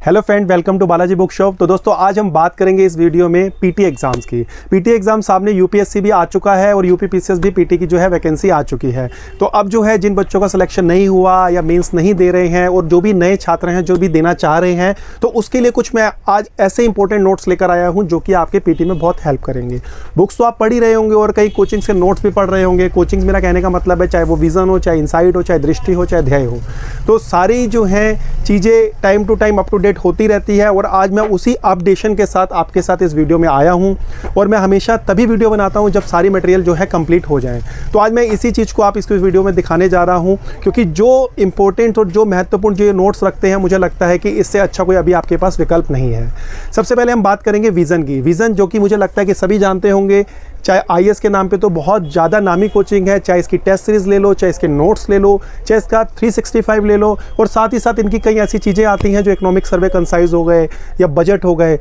Hello friend, welcome to Balaji book shop. तो दोस्तों आज हम बात करेंगे इस वीडियो में पीटी एग्जाम्स की। पीटी एग्जाम सामने यूपीएससी भी आ चुका है और यूपीपीसीएस भी पीटी की जो है वैकेंसी आ चुकी है। तो अब जो है जिन बच्चों का सिलेक्शन नहीं हुआ या मेंस नहीं दे रहे हैं और जो भी नए छात्र हैं जो भी देना चाह रहे हैं, तो उसके लिए कुछ मैं आज ऐसे इंपॉर्टेंट नोट्स लेकर आया हूँ जो कि आपके पीटी में बहुत हेल्प करेंगे। बुक्स तो आप पढ़ ही रहे होंगे और कई कोचिंग से नोट्स भी पढ़ रहे होंगे। कोचिंग मेरा कहने का मतलब है चाहे वो विजन हो, चाहे इनसाइट हो, चाहे दृष्टि हो, चाहे ध्येय हो, तो सारी जो है चीज़ें time to time up to date होती रहती है। और आज मैं उसी अपडेशन के साथ आपके साथ इस वीडियो में आया हूं और मैं हमेशा तभी वीडियो बनाता हूं जब सारी मटेरियल जो है कंप्लीट हो जाए। तो आज मैं इसी चीज़ को आप इस वीडियो में दिखाने जा रहा हूं, क्योंकि जो इंपॉर्टेंट और जो महत्वपूर्ण जो नोट्स रखते हैं, मुझे लगता है कि इससे अच्छा कोई अभी आपके पास विकल्प नहीं है। सबसे पहले हम बात करेंगे विज़न की। विज़न जो कि मुझे लगता है कि सभी जानते होंगे, चाहे आईएएस के नाम पे तो बहुत ज़्यादा नामी कोचिंग है, चाहे इसकी टेस्ट सीरीज़ ले लो, चाहे इसके नोट्स ले लो, चाहे इसका 365 ले लो, और साथ ही साथ इनकी कई ऐसी चीज़ें आती हैं जो इकोनॉमिक सर्वे कंसाइज हो गए या बजट हो गए,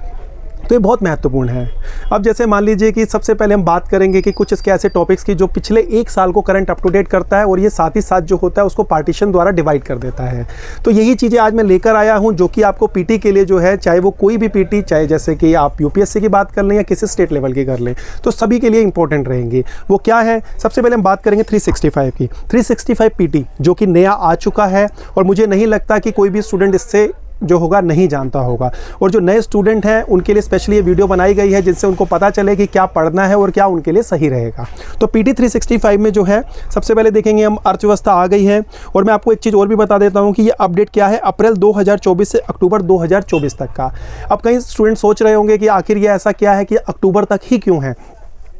तो ये बहुत महत्वपूर्ण है। अब जैसे मान लीजिए कि सबसे पहले हम बात करेंगे कि कुछ इसके ऐसे टॉपिक्स की जो पिछले एक साल को करंट अप टू डेट करता है और ये साथ ही साथ जो होता है उसको पार्टीशन द्वारा डिवाइड कर देता है। तो यही चीज़ें आज मैं लेकर आया हूँ जो कि आपको पीटी के लिए जो है, चाहे वो कोई भी पीटी, चाहे जैसे कि आप यूपीएससी की बात कर लें या किसी स्टेट लेवल की कर लें, तो सभी के लिए इंपॉर्टेंट रहेंगी। वो क्या है? सबसे पहले हम बात करेंगे 365 की। 365 पीटी जो कि नया आ चुका है और मुझे नहीं लगता कि कोई भी स्टूडेंट इससे जो होगा नहीं जानता होगा। और जो नए स्टूडेंट हैं उनके लिए स्पेशली ये वीडियो बनाई गई है जिससे उनको पता चले कि क्या पढ़ना है और क्या उनके लिए सही रहेगा। तो पीटी 365 में जो है सबसे पहले देखेंगे हम अर्थव्यवस्था आ गई है। और मैं आपको एक चीज़ और भी बता देता हूँ कि ये अपडेट क्या है, अप्रैल 2024 से अक्टूबर 2024 तक का। अब कई स्टूडेंट सोच रहे होंगे कि आखिर ये ऐसा क्या है कि अक्टूबर तक ही क्यों है।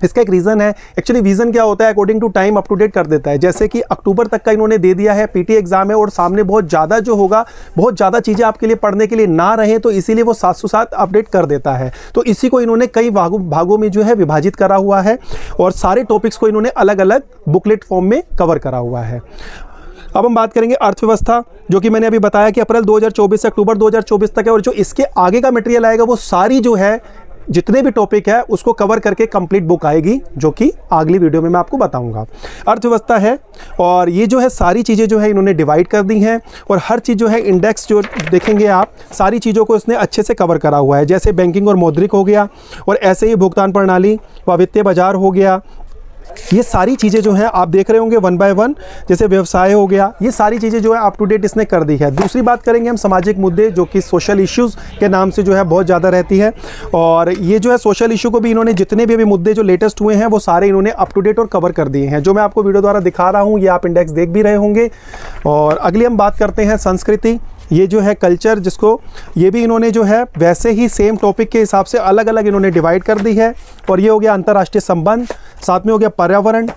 इसका एक रीज़न है। एक्चुअली विज़न क्या होता है, according to time up to date कर देता है। जैसे कि अक्टूबर तक का इन्होंने दे दिया है, पीटी एग्जाम है और सामने बहुत ज़्यादा जो होगा, बहुत ज़्यादा चीज़ें आपके लिए पढ़ने के लिए ना रहे, तो इसीलिए वो 707 अपडेट कर देता है। तो इसी को इन्होंने कई भागों में जो है विभाजित करा हुआ है और सारे टॉपिक्स को इन्होंने अलग अलग बुकलेट फॉर्म में कवर करा हुआ है। अब हम बात करेंगे अर्थव्यवस्था, जो कि मैंने अभी बताया कि अप्रैल 2024 से अक्टूबर 2024 तक है। और जो इसके आगे का मटेरियल आएगा वो सारी जो है जितने भी टॉपिक है उसको कवर करके कंप्लीट बुक आएगी, जो कि अगली वीडियो में मैं आपको बताऊंगा। अर्थव्यवस्था है और ये जो है सारी चीज़ें जो है इन्होंने डिवाइड कर दी हैं और हर चीज़ जो है इंडेक्स जो देखेंगे आप, सारी चीज़ों को इसने अच्छे से कवर करा हुआ है। जैसे बैंकिंग और मौद्रिक हो गया, और ऐसे ही भुगतान प्रणाली व वित्तीय बाजार हो गया। ये सारी चीज़ें जो हैं आप देख रहे होंगे वन बाय वन। जैसे व्यवसाय हो गया, ये सारी चीज़ें जो है अप टू डेट इसने कर दी है। दूसरी बात करेंगे हम सामाजिक मुद्दे, जो कि सोशल इश्यूज़ के नाम से जो है बहुत ज़्यादा रहती है। और ये जो है सोशल इशू को भी इन्होंने जितने भी अभी मुद्दे जो लेटेस्ट हुए हैं वो सारे इन्होंने अप टू डेट और कवर कर दिए हैं, जो मैं आपको वीडियो द्वारा दिखा रहा हूँ। ये आप इंडेक्स देख भी रहे होंगे। और अगली हम बात करते हैं संस्कृति। ये जो है कल्चर, जिसको ये भी इन्होंने जो है वैसे ही सेम टॉपिक के हिसाब से अलग अलग इन्होंने डिवाइड कर दी है। और ये हो गया अंतर्राष्ट्रीय संबंध, साथ में हो गया पर्यावरण,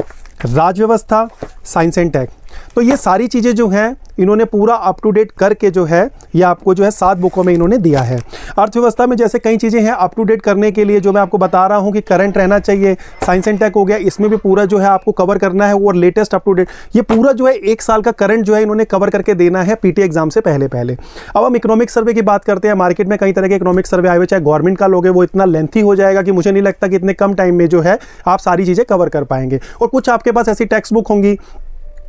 राज्य व्यवस्था, साइंस एंड टेक। तो ये सारी चीज़ें जो हैं इन्होंने पूरा अप टू डेट करके जो है ये आपको जो है 7 बुकों में इन्होंने दिया है। अर्थव्यवस्था में जैसे कई चीज़ें हैं अप टू डेट करने के लिए, जो मैं आपको बता रहा हूँ कि करंट रहना चाहिए। साइंस एंड टेक हो गया, इसमें भी पूरा जो है आपको कवर करना है और लेटेस्ट अप टू डेट। ये पूरा जो है एक साल का करंट जो है इन्होंने कवर करके देना है पीटी एग्जाम से पहले पहले। अब हम इकोनॉमिक सर्वे की बात करते हैं। मार्केट में कई तरह के इकोनॉमिक सर्वे आए हुए, चाहे गवर्नमेंट का लोगे, वो इतना लेंथी हो जाएगा कि मुझे नहीं लगता कि इतने कम टाइम में जो है आप सारी चीज़ें कवर कर पाएंगे। और कुछ आपके पास ऐसी टेक्स्ट बुक होंगी,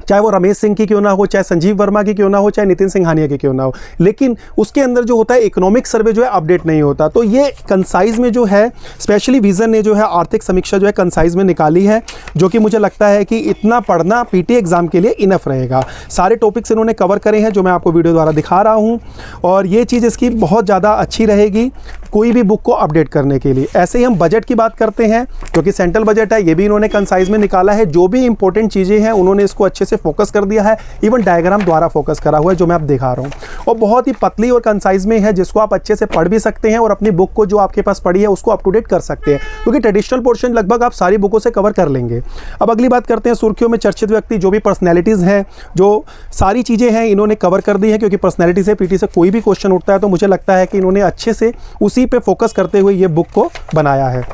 चाहे वो रमेश सिंह की क्यों ना हो, चाहे संजीव वर्मा की क्यों ना हो, चाहे नितिन सिंघानिया की क्यों ना हो, लेकिन उसके अंदर जो होता है इकोनॉमिक सर्वे जो है अपडेट नहीं होता। तो ये कंसाइज में जो है स्पेशली विजन ने जो है आर्थिक समीक्षा जो है कंसाइज में निकाली है, जो कि मुझे लगता है कि इतना पढ़ना पीटी एग्जाम के लिए इनफ रहेगा। सारे टॉपिक्स इन्होंने कवर करे हैं जो मैं आपको वीडियो द्वारा दिखा रहा हूँ, और ये चीज़ इसकी बहुत ज़्यादा अच्छी रहेगी कोई भी बुक को अपडेट करने के लिए। ऐसे ही हम बजट की बात करते हैं, क्योंकि सेंट्रल बजट है, ये भी इन्होंने कंसाइज में निकाला है। जो भी इंपॉर्टेंट चीज़ें हैं उन्होंने इसको अच्छे से फोकस कर दिया है, इवन डायग्राम द्वारा फोकस करा हुआ है, जो मैं आप दिखा रहा हूँ। और बहुत ही पतली और कंसाइज में है, जिसको आप अच्छे से पढ़ भी सकते हैं और अपनी बुक को जो आपके पास पड़ी है उसको अप टू डेट कर सकते हैं, क्योंकि ट्रेडिशनल पोर्शन लगभग आप सारी बुकों से कवर कर लेंगे। अब अगली बात करते हैं सुर्खियों में चर्चित व्यक्ति, जो भी पर्सनैलिटीज़ हैं, जो सारी चीज़ें हैं इन्होंने कवर कर दी है, क्योंकि पर्सनैलिटी से पीटी से कोई भी क्वेश्चन उठता है तो मुझे लगता है कि इन्होंने अच्छे से उसी पे फोकस करते हुए ये बुक को बनाया है।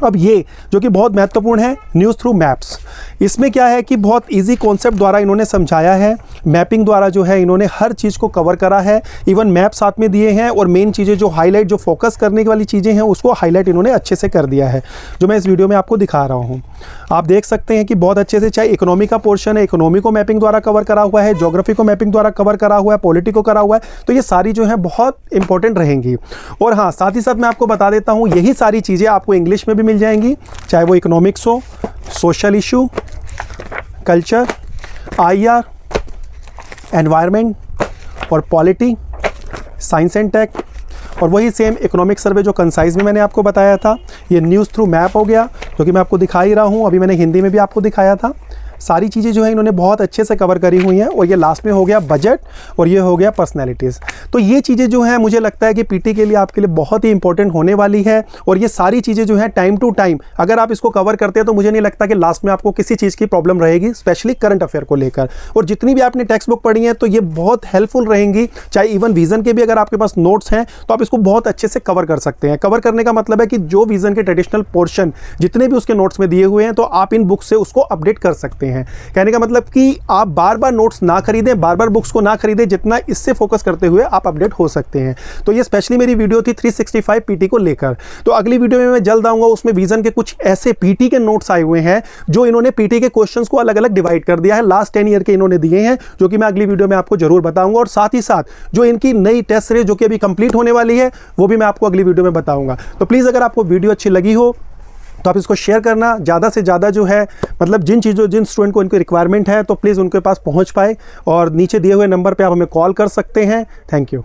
अब ये जो कि बहुत महत्वपूर्ण है, न्यूज़ थ्रू मैप्स। इसमें क्या है कि बहुत इजी कॉन्सेप्ट द्वारा इन्होंने समझाया है, मैपिंग द्वारा जो है इन्होंने हर चीज़ को कवर करा है, इवन मैप साथ में दिए हैं और मेन चीज़ें जो हाईलाइट, जो फोकस करने वाली चीज़ें हैं उसको हाईलाइट इन्होंने अच्छे से कर दिया है, जो मैं इस वीडियो में आपको दिखा रहा हूँ। आप देख सकते हैं कि बहुत अच्छे से, चाहे इकोनॉमी का पोर्शन है, इकोनॉमी को मैपिंग द्वारा कवर करा हुआ है, ज्योग्राफी को मैपिंग द्वारा कवर करा हुआ है, पॉलिटी को करा हुआ है, तो ये सारी जो है बहुत इंपॉर्टेंट रहेंगी। और हाँ, साथ ही साथ मैं आपको बता देता हूँ, यही सारी चीज़ें आपको इंग्लिश में भी मिल जाएंगी, चाहे वो इकोनॉमिक्स हो, social issue, culture, IR, environment और पॉलिटी, साइंस एंड टेक, और वही सेम इकोनॉमिक सर्वे जो कंसाइज में मैंने आपको बताया था। ये न्यूज़ थ्रू मैप हो गया, जो कि मैं आपको दिखा ही रहा हूँ, अभी मैंने हिंदी में भी आपको दिखाया था। सारी चीज़ें जो है इन्होंने बहुत अच्छे से कवर करी हुई हैं। और ये लास्ट में हो गया बजट और ये हो गया पर्सनैलिटीज़। तो ये चीज़ें जो हैं मुझे लगता है कि पीटी के लिए, आपके लिए बहुत ही इंपॉर्टेंट होने वाली है। और ये सारी चीज़ें जो हैं टाइम टू टाइम अगर आप इसको कवर करते हैं तो मुझे नहीं लगता कि लास्ट में आपको किसी चीज़ की प्रॉब्लम रहेगी, स्पेशली करंट अफेयर को लेकर। और जितनी भी आपने टेक्स्ट बुक पढ़ी है तो ये बहुत हेल्पफुल रहेंगी, चाहे इवन विजन के भी अगर आपके पास नोट्स हैं तो आप इसको बहुत अच्छे से कवर कर सकते हैं। कवर करने का मतलब है कि जो विजन के ट्रेडिशनल पोर्शन जितने भी उसके नोट्स में दिए हुए हैं तो आप इन बुक से उसको अपडेट कर सकते हैं। कहने का मतलब कि आप बार बार नोट्स ना खरीदें, बार बार बुक्स को ना खरीदें, जितना इससे फोकस करते हुए आप अपडेट हो सकते हैं। तो ये स्पेशली मेरी वीडियो थी 365 पीटी को लेकर। तो अगली वीडियो में मैं जल्द आऊंगा, उसमें विजन के कुछ ऐसे पीटी के नोट्स आए हुए हैं जो इन्होंने पीटी के क्वेश्चंस को अलग अलग डिवाइड कर दिया है, लास्ट 10 ईयर के इन्होंने दिए हैं, जो कि मैं अगली वीडियो में आपको जरूर बताऊंगा। और साथ ही साथ जो इनकी नई टेस्ट सीरीज जो कि अभी कंप्लीट होने वाली है वो भी मैं आपको अगली वीडियो में बताऊंगा। तो प्लीज़ अगर आपको वीडियो अच्छी लगी हो तो आप इसको शेयर करना ज़्यादा से ज़्यादा, जो है मतलब जिन स्टूडेंट को इनकी रिक्वायरमेंट है तो प्लीज़ उनके पास पहुंच पाए। और नीचे दिए हुए नंबर पे आप हमें कॉल कर सकते हैं। Thank you.